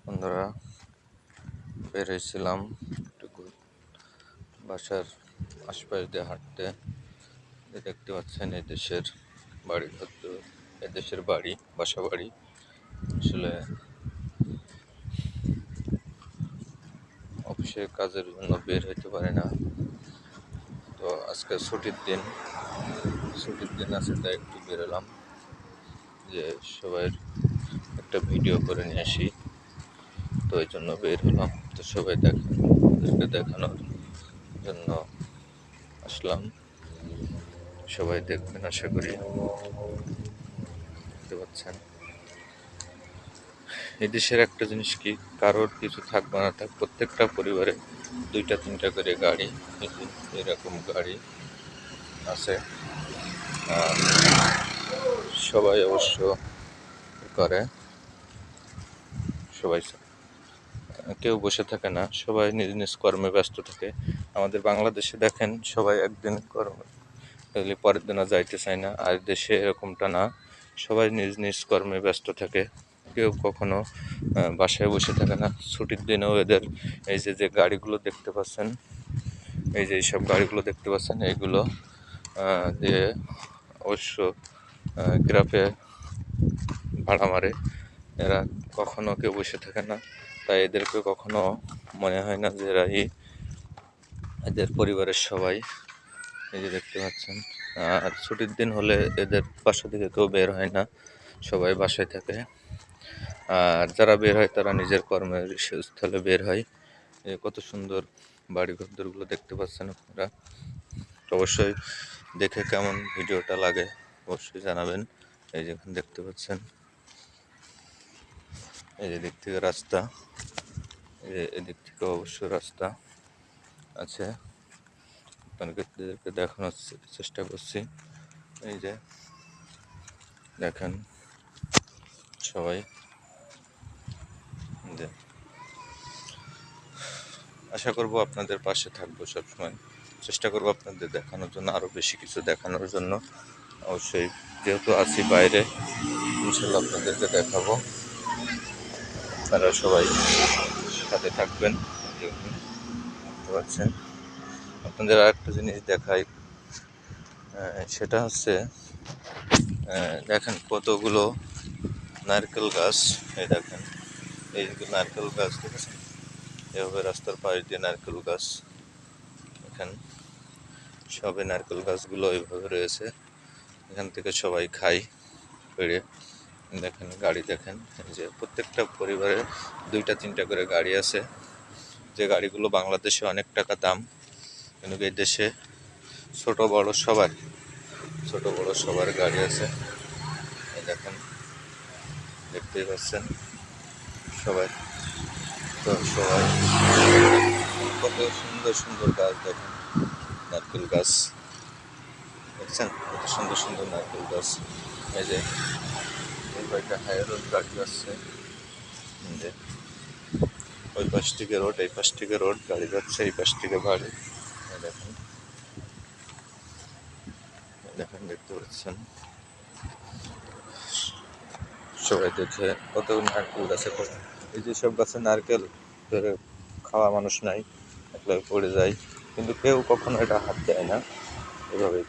বন্ধুরা, বের হয়েছিলাম একটু বাসার আশপাশ দিয়ে হাঁটতে। দেখতে পাচ্ছেন এদেশের বাড়ি ঘর, এদেশের বাড়ি, বাসা বাড়ি। আসলে অফিসে কাজের জন্য বের হইতে পারি না, তো আজকে ছুটির দিন আছে, তাই একটু বেরোলাম যে সবাই একটা ভিডিও করে নিয়ে আসি। তো এই জন্য বের হলাম, তো সবাই ওদেরকে দেখানোর জন্য আসলাম। সবাই দেখবেন আশা করি। দেখতে পাচ্ছেন এই দেশের একটা জিনিস কি, কারোর কিছু থাক বা না থাক, প্রত্যেকটা পরিবারে 2-3টা করে গাড়ি, এরকম গাড়ি আছে। সবাই অবশ্য করে, সবাই কেউ বসে থাকে না, সবাই নিজ নিজ কর্মে ব্যস্ত থাকে। আমাদের বাংলাদেশে দেখেন সবাই একদিন কর্মে পরের দিনও যাইতে চায় না, আর দেশে এরকমটা না, সবাই নিজ নিজ কর্মে ব্যস্ত থাকে। কেউ কখনো বাসায় বসে থাকে না। ছুটির দিনেও এদের এই যে গাড়িগুলো দেখতে পাচ্ছেন, এইসব গাড়িগুলো দেখতে পাচ্ছেন, এইগুলো দিয়ে অবশ্য গ্রাফে ভাড়া মারে। এরা কখনো কেউ বসে থাকে না, তাই এদেরকে কখনো মনে হয় না যে এদের পরিবারের সবাই। এই যে দেখতে পাচ্ছেন, আর ছুটির দিন হলে এদের বাসা থেকে কেউ বের হয় না, সবাই বাসায় থাকে। আর যারা বের হয় তারা নিজের কর্মের স্থলে বের হয়। কত সুন্দর বাড়ি ঘরদোরগুলো দেখতে পাচ্ছেন আপনারা। অবশ্যই দেখে কেমন ভিডিওটা লাগে অবশ্যই জানাবেন। এই যে এখানে দেখতে পাচ্ছেন, এই যে দিক থেকে রাস্তা, এদিক থেকে অবশ্য রাস্তা আছে, আপনাদেরকে দেখানোর চেষ্টা করছি। এই যে দেখেন সবাই, যে আশা করব আপনাদের পাশে থাকবো সবসময়, চেষ্টা করবো আপনাদের দেখানোর জন্য, আরও বেশি কিছু দেখানোর জন্য। অবশ্যই যেহেতু আছি বাইরে, ইনশাল্লাহ আপনাদেরকে দেখাবো। আপনারা সবাই সাথে থাকবেন। বুঝতে পারছেন, আপনাদের আরেকটা জিনিস দেখাই, সেটা হচ্ছে দেখেন কতগুলো নারকেল গাছ। এই দেখেন, এই নারকেল গাছ দেখেছেন, এভাবে রাস্তার পাশ দিয়ে নারকেল গাছ, দেখেন সবে নারকেল গাছগুলো এইভাবে রয়েছে। এখান থেকে সবাই খায় পেড়ে। দেখেন গাড়ি, দেখেন এই যে প্রত্যেকটা পরিবারে 2-3টা করে গাড়ি আছে, যে গাড়িগুলো বাংলাদেশে অনেক টাকা দাম, কিন্তু এই দেশে ছোট বড় সবার গাড়ি আছে। এই দেখেন, দেখতেই পাচ্ছেন সবাই। তো সবাই কত সুন্দর সুন্দর গাছ, দেখেন নারকেল গাছ দেখছেন, কত সুন্দর সুন্দর নারকেল গাছ। এই যে এই কয়েকটা হাই রোড গাড়ি যাচ্ছে, যে ওই পাশ থেকে রোড, এই পাশ থেকে রোড, গাড়ি যাচ্ছে, এই পাশ থেকে বাড়ি। দেখেন দেখেন, দেখতে পাচ্ছেন সবাই। দেখে কত নারকেল গাছে, এই যে সব গাছে নারকেল ধরে খাওয়া মানুষ নাই, একলা পড়ে যায়, কিন্তু কেউ কখনো এটা হাত দেয় না, এভাবে